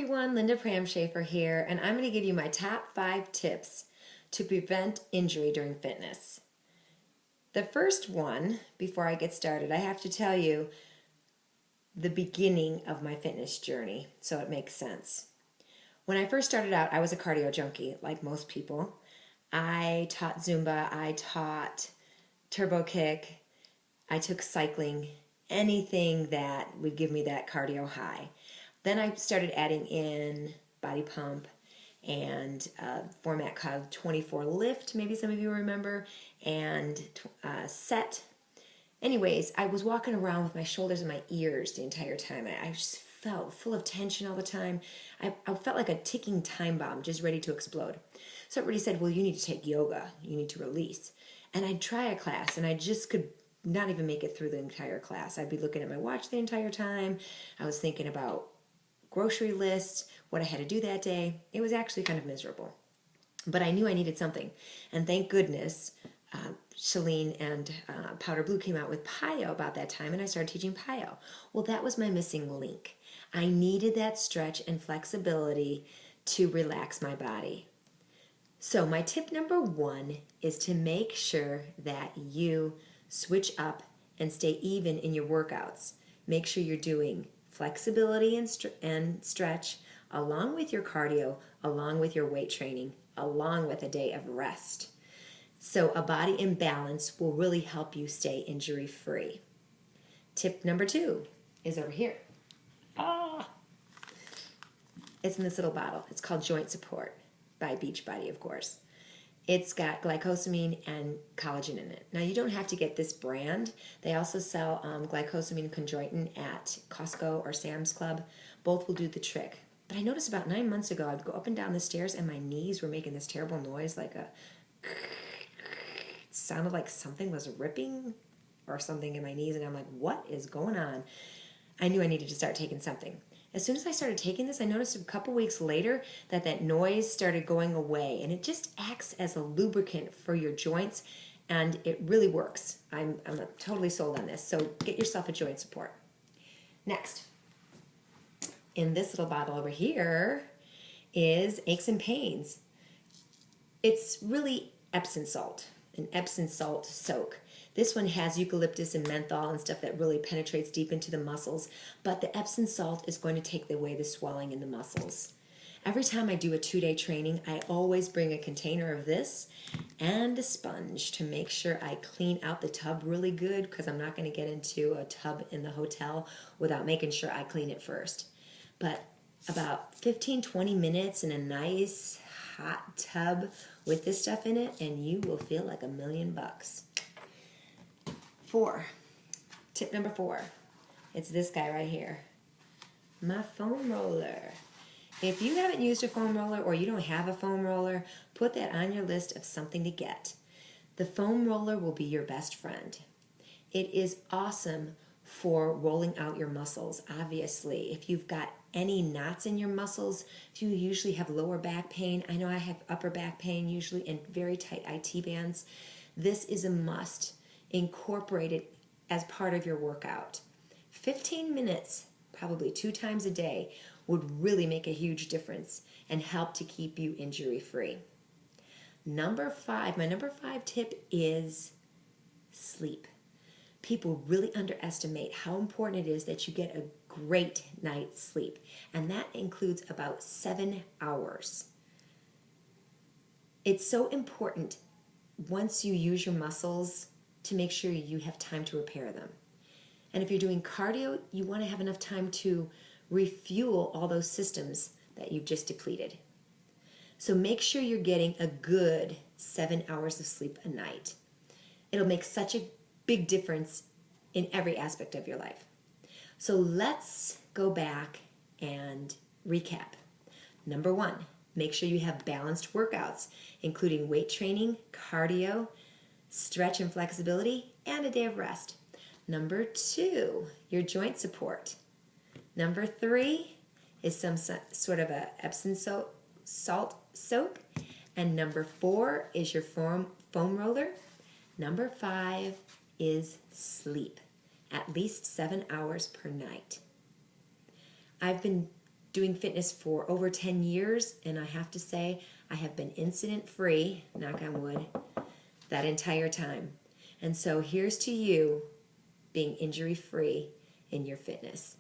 everyone, Linda Pramschafer here, and I'm going to give you my top 5 tips to prevent injury during fitness. The first one, before I get started, I have to tell you the beginning of my fitness journey so it makes sense. When I first started out, I was a cardio junkie, like most people. I taught Zumba, I taught turbo kick, I took cycling, anything that would give me that cardio high. Then I started adding in body pump and format called 24 lift, maybe some of you remember, and set. Anyways, I was walking around with my shoulders and my ears the entire time. I just felt full of tension all the time. I felt like a ticking time bomb just ready to explode. So everybody said, well, you need to take yoga. You need to release. And I'd try a class, and I just could not even make it through the entire class. I'd be looking at my watch the entire time. I was thinking about grocery list, what I had to do that day. It was actually kind of miserable. But I knew I needed something. And thank goodness, Shalene and Powder Blue came out with PiYo about that time, and I started teaching PiYo. Well, that was my missing link. I needed that stretch and flexibility to relax my body. So my tip number 1 is to make sure that you switch up and stay even in your workouts. Make sure you're doing flexibility and stretch along with your cardio, along with your weight training, along with a day of rest. So a body in balance will really help you stay injury free. Tip number 2 is over here. It's in this little bottle. It's called Joint Support by Beachbody, of course. It's got glycosamine and collagen in it. Now, you don't have to get this brand. They also sell glycosamine chondroitin at Costco or Sam's Club. Both will do the trick. But I noticed about 9 months ago, I'd go up and down the stairs and my knees were making this terrible noise, like it sounded like something was ripping or something in my knees. And I'm like, what is going on? I knew I needed to start taking something. As soon as I started taking this, I noticed a couple weeks later that noise started going away, and it just acts as a lubricant for your joints, and it really works. I'm totally sold on this, so get yourself a Joint Support. Next, in this little bottle over here is Aches and Pains. It's really Epsom salt, an Epsom salt soak. This one has eucalyptus and menthol and stuff that really penetrates deep into the muscles, but the Epsom salt is going to take away the swelling in the muscles. Every time I do a 2-day training, I always bring a container of this and a sponge to make sure I clean out the tub really good, because I'm not going to get into a tub in the hotel without making sure I clean it first. But about 15-20 minutes in a nice hot tub with this stuff in it, and you will feel like $1,000,000. 4. Tip number 4. It's this guy right here. My foam roller. If you haven't used a foam roller or you don't have a foam roller, put that on your list of something to get. The foam roller will be your best friend. It is awesome for rolling out your muscles. Obviously, if you've got any knots in your muscles, if you usually have lower back pain, I know I have upper back pain usually and very tight IT bands, this is a must. Incorporate it as part of your workout. 15 minutes, probably 2 times a day, would really make a huge difference and help to keep you injury free. Number 5, my number 5 tip is sleep. People really underestimate how important it is that you get a great night's sleep, and that includes about 7 hours. It's so important once you use your muscles to make sure you have time to repair them. And if you're doing cardio, you want to have enough time to refuel all those systems that you've just depleted. So make sure you're getting a good 7 hours of sleep a night. It'll make such a big difference in every aspect of your life. So let's go back and recap. Number 1, make sure you have balanced workouts, including weight training, cardio, stretch and flexibility, and a day of rest. Number 2, your joint support. Number 3 is some sort of a Epsom salt soak. And number 4 is your foam roller. Number 5 is sleep, at least 7 hours per night. I've been doing fitness for over 10 years, and I have to say I have been incident free, knock on wood, that entire time. And so here's to you being injury free in your fitness.